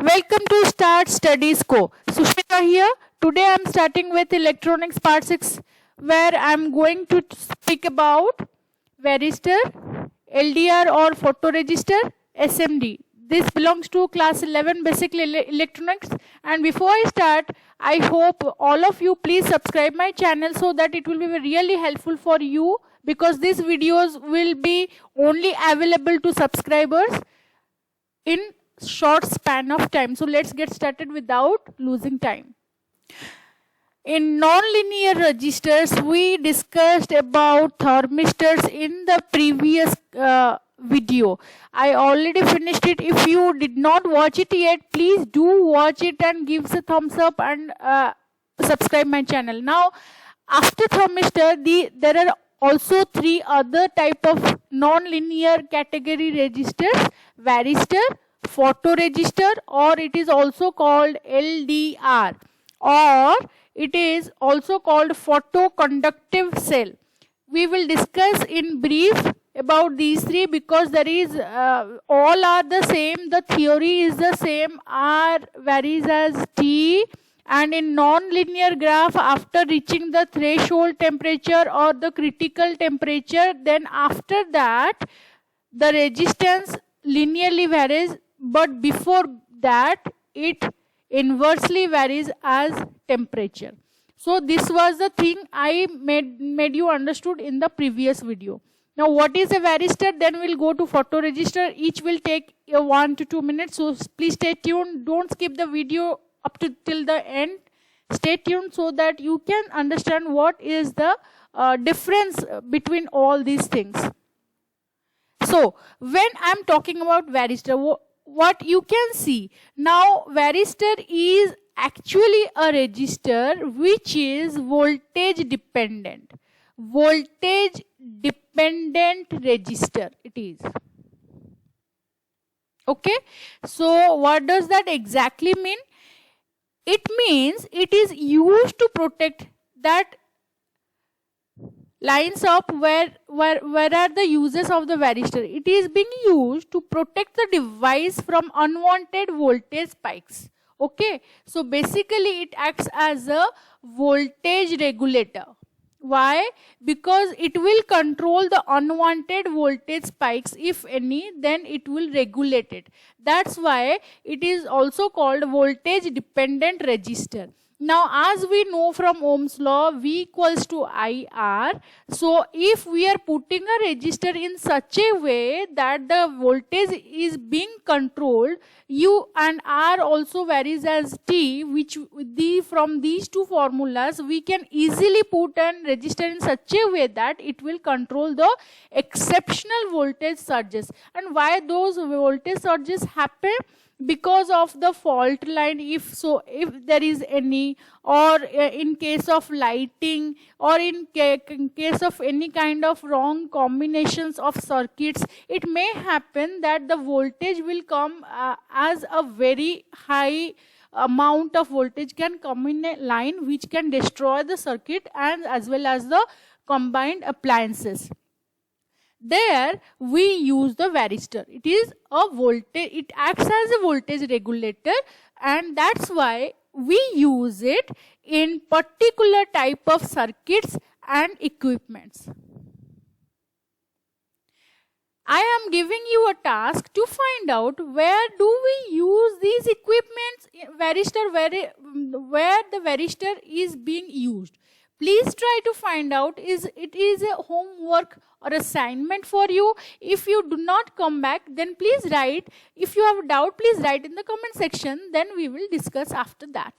Welcome to Start Studies Co. Sushmita here. Today I am starting with Electronics Part 6 where I am going to speak about varistor, LDR or photoresistor, SMD. This belongs to class 11 basic electronics, and before I start, I hope all of you please subscribe my channel so that it will be really helpful for you, because these videos will be only available to subscribers in short span of time. So let's get started without losing time. In nonlinear resistors, we discussed about thermistors in the previous video. I already finished it. If you did not watch it yet, please do watch it and give us a thumbs up and subscribe my channel. Now, after thermistor, there are also three other type of nonlinear category resistors: varistor, photoresistor, or it is also called LDR, or it is also called photoconductive cell. We will discuss in brief about these three because there is all are the same, the theory is the same, R varies as T, and in non-linear graph, after reaching the threshold temperature or the critical temperature, then after that the resistance linearly varies, but before that it inversely varies as temperature. So this was the thing I made you understood in the previous video. Now what is a varistor? Then we'll go to photoresistor. Each will take 1 to 2 minutes. So please stay tuned. Don't skip the video up to till the end. Stay tuned so that you can understand what is the difference between all these things. So when I'm talking about varistor, what you can see now, varistor is actually a resistor which is voltage dependent. Voltage dependent resistor it is. Okay, so what does that exactly mean? It means it is used to protect that lines up where are the uses of the varistor. It is being used to protect the device from unwanted voltage spikes. Okay, so basically it acts as a voltage regulator. Why? Because it will control the unwanted voltage spikes, if any, then it will regulate it. That's why it is also called voltage dependent resistor. Now, as we know from Ohm's law, V equals to IR. So, if we are putting a resistor in such a way that the voltage is being controlled, U and R also varies as T, which from these two formulas, we can easily put a resistor in such a way that it will control the exceptional voltage surges. And why those voltage surges happen? Because of the fault line, if there is any, or in case of lighting, or in case of any kind of wrong combinations of circuits, it may happen that the voltage will come as a very high amount of voltage can come in a line which can destroy the circuit and as well as the combined appliances. There we use the varistor. It is a voltage, it acts as a voltage regulator, and that's why we use it in particular type of circuits and equipments. I am giving you a task to find out where do we use these equipments, varistor, where the varistor is being used. Please try to find out. It is a homework or assignment for you. If you do not come back, then please write. If you have a doubt, please write in the comment section. Then we will discuss after that.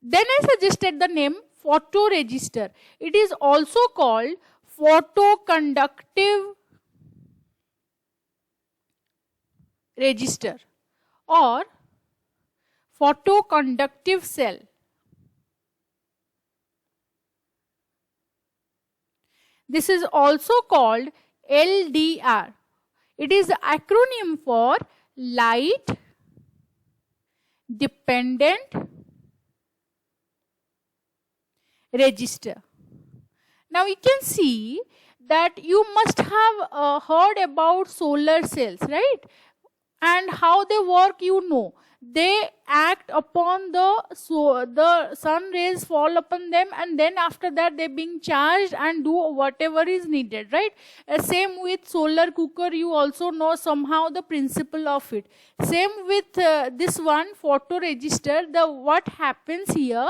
Then I suggested the name photoresistor. It is also called photoconductive resistor or photoconductive cell. This is also called LDR. It is the acronym for light dependent resistor. Now you can see that you must have heard about solar cells, right? And how they work, you know. They act upon the sun rays fall upon them, and then after that they being charged and do whatever is needed, right? Same with solar cooker, you also know somehow the principle of it. Same with this one photoregister. What happens here,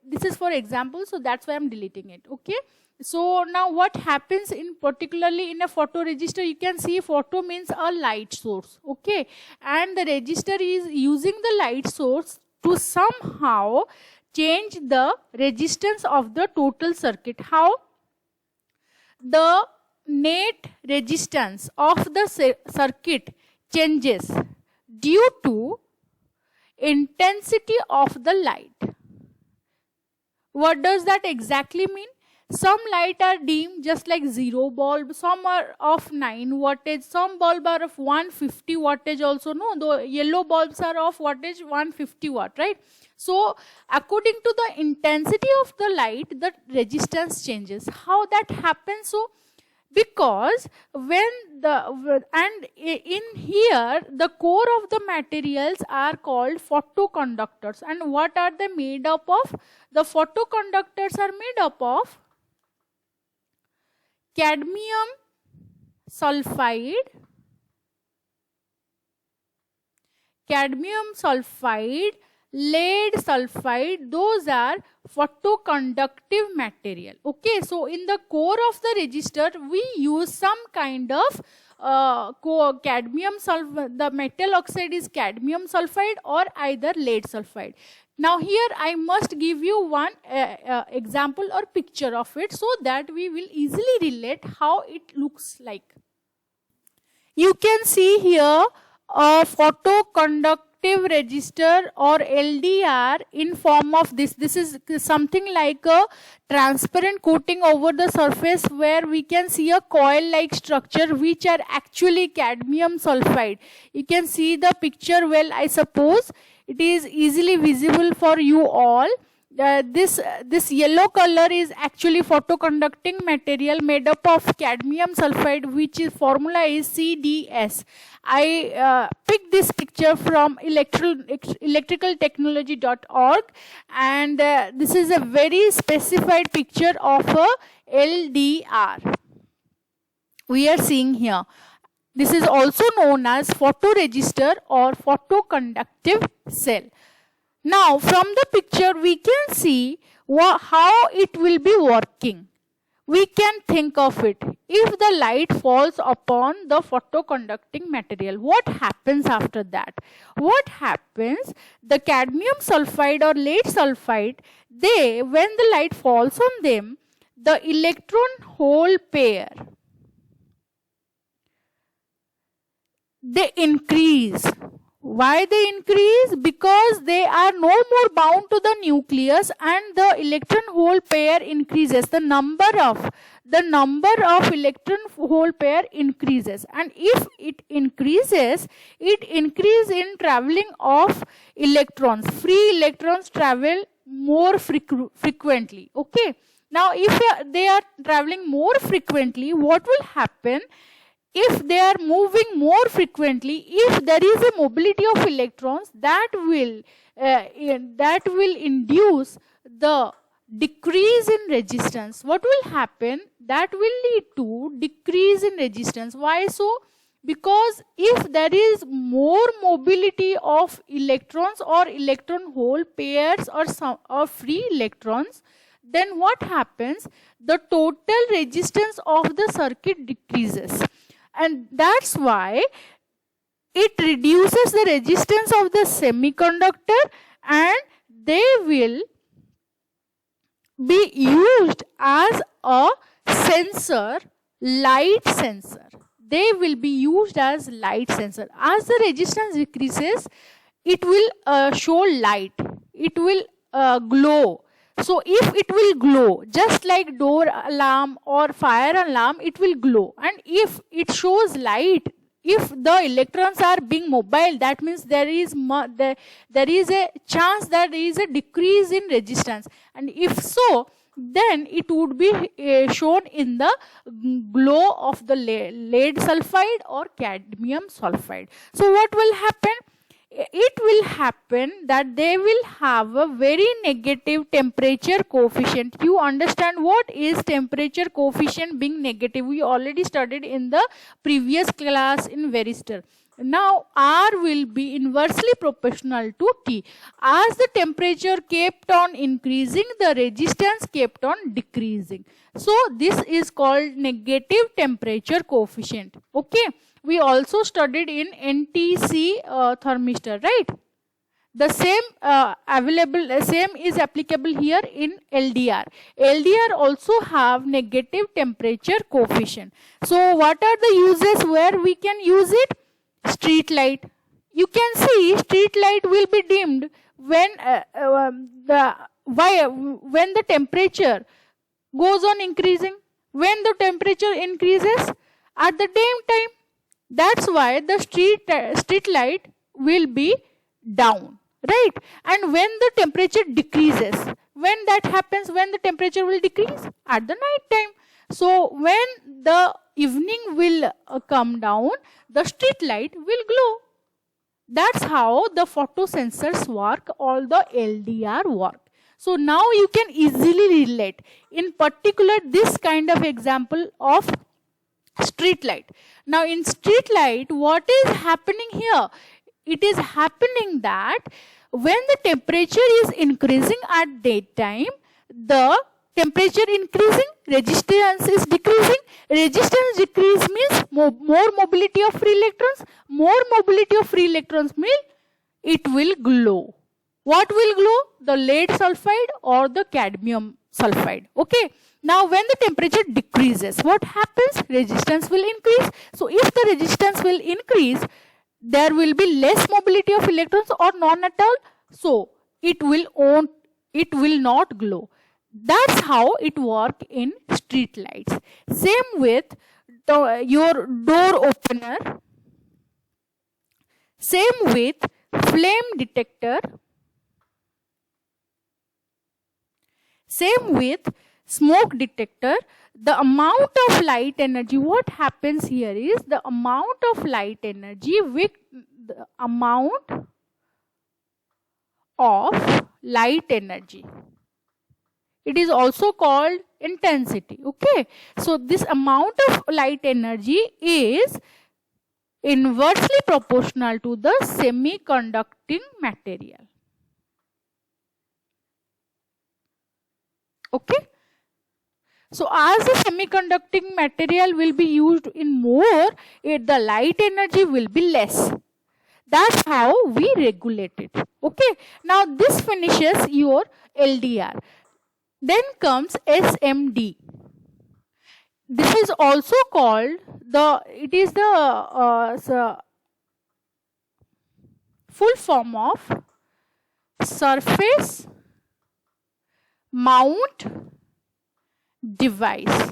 this is for example, so that's why I'm deleting it, okay? So now what happens in particularly in a photoregister, you can see photo means a light source, okay? And the register is using the light source to somehow change the resistance of the total circuit. How? The net resistance of the circuit changes due to intensity of the light. What does that exactly mean? Some light are dim, just like 0 bulb, some are of 9 wattage, some bulb are of 150 wattage also, no, the yellow bulbs are of wattage 150 watt, right? So according to the intensity of the light, the resistance changes. How that happens? So because when in here the core of the materials are called photoconductors, and what are they made up of? The photoconductors are made up of cadmium sulfide, lead sulfide, those are photoconductive material, okay? So in the core of the resistor we use some kind of cadmium sulfide, the metal oxide is cadmium sulfide or either lead sulfide. Now here I must give you one example or picture of it so that we will easily relate how it looks like. You can see here a photoconductive resistor or LDR in form of this. This is something like a transparent coating over the surface where we can see a coil-like structure which are actually cadmium sulfide. You can see the picture well, I suppose. It is easily visible for you all. This yellow color is actually photoconducting material made up of cadmium sulfide, which is formula is CDS. I picked this picture from electricaltechnology.org, and this is a very specified picture of a LDR we are seeing here. This is also known as photoresistor or photoconductive cell. Now from the picture we can see how it will be working. We can think of it. If the light falls upon the photoconducting material, what happens after that? What happens? The cadmium sulfide or lead sulfide, when the light falls on them, the electron hole pair, they increase. Why they increase? Because they are no more bound to the nucleus and the electron hole pair increases. The number of electron hole pair increases, and if it increases in traveling of electrons. Free electrons travel more frequently, okay? Now if they are traveling more frequently, what will happen? If they are moving more frequently, if there is a mobility of electrons, that will induce the decrease in resistance. What will happen? That will lead to decrease in resistance. Why so? Because if there is more mobility of electrons or electron hole pairs or free electrons, then what happens? The total resistance of the circuit decreases. And that's why it reduces the resistance of the semiconductor, and they will be used as a sensor, light sensor. They will be used as light sensor. As the resistance decreases, it will show light. It will glow. So if it will glow, just like door alarm or fire alarm, it will glow. And if it shows light, if the electrons are being mobile, that means there is a chance that there is a decrease in resistance. And if so, then it would be shown in the glow of the lead sulfide or cadmium sulfide. So what will happen? It will happen that they will have a very negative temperature coefficient. You understand what is temperature coefficient being negative? We already studied in the previous class in varistor. Now R will be inversely proportional to T. As the temperature kept on increasing, the resistance kept on decreasing. So this is called negative temperature coefficient. Okay. We also studied in NTC thermistor, right? The same is applicable here in LDR. LDR also have negative temperature coefficient. So what are the uses where we can use it? Street light. You can see street light will be dimmed when when the temperature goes on increasing. When the temperature increases at the daytime, that's why the street light will be down, right? And when the temperature decreases, when that happens, when the temperature will decrease at the night time. So when the evening will come down, the street light will glow. That's how the photosensors work, or the LDR work. So now you can easily relate. In particular, this kind of example of street light. Now in street light, what is happening here? It is happening that when the temperature is increasing at daytime, the temperature increasing, resistance is decreasing. Resistance decrease means more mobility of free electrons. More mobility of free electrons means it will glow. What will glow? The lead sulfide or the cadmium sulfide. Okay. Now when the temperature decreases, what happens? Resistance will increase. So if the resistance will increase, there will be less mobility of electrons or none at all. So it will not glow. That's how it works in street lights. Same with your door opener. Same with flame detector. Same with smoke detector. The amount of light energy, what happens here is the amount of light energy with the amount of light energy. It is also called intensity. Okay. So this amount of light energy is inversely proportional to the semiconducting material. Okay. So as the semiconducting material will be used in more, the light energy will be less. That's how we regulate it. Okay. Now this finishes your LDR. Then comes SMD. This is also called the full form of surface mount device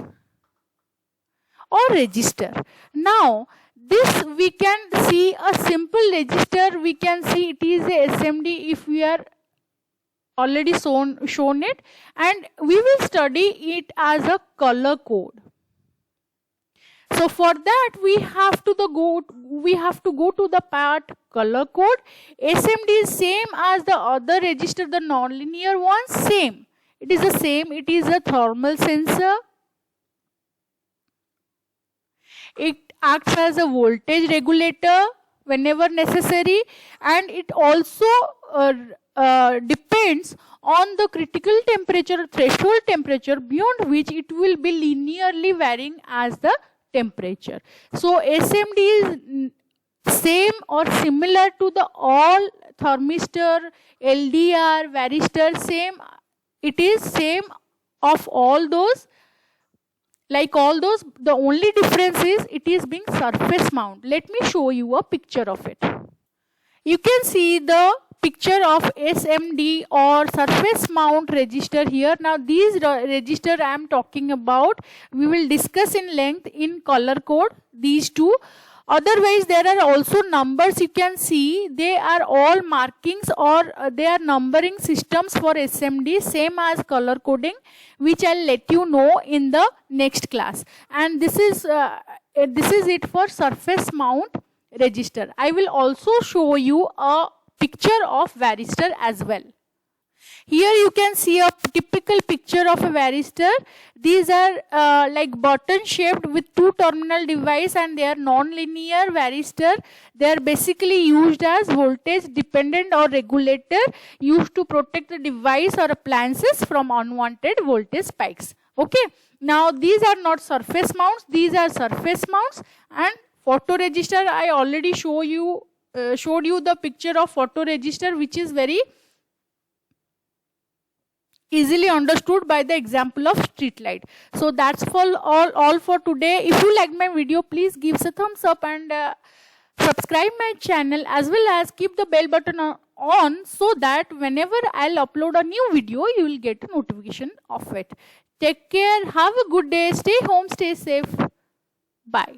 or register. Now this we can see a simple register. We can see it is a SMD if we are already shown it, and we will study it as a color code. So for that we have to go to the part color code. SMD is same as the other register, the nonlinear one, same. It is the same. It is a thermal sensor. It acts as a voltage regulator whenever necessary, and it also depends on the critical temperature, threshold temperature, beyond which it will be linearly varying as the temperature. So SMD is same or similar to the all thermistor, LDR, varistor, same. It is same of all those. Like all those, the only difference is it is being surface mount. Let me show you a picture of it. You can see the picture of SMD or surface mount register here. Now these register I am talking about, we will discuss in length in color code, these two. Otherwise, there are also numbers you can see. They are all markings or they are numbering systems for SMD, same as color coding, which I'll let you know in the next class. And this is it for surface mount register. I will also show you a picture of varistor as well. Here you can see a typical picture of a varistor. These are like button shaped with two terminal device, and they are non-linear varistor. They are basically used as voltage dependent or regulator used to protect the device or appliances from unwanted voltage spikes. Okay. Now these are not surface mounts. These are surface mounts. And photoresistor, I already showed you the picture of photoresistor, which is very easily understood by the example of street light. So that's all for today. If you like my video, please give us a thumbs up and subscribe my channel, as well as keep the bell button on so that whenever I'll upload a new video, you will get a notification of it. Take care. Have a good day. Stay home. Stay safe. Bye.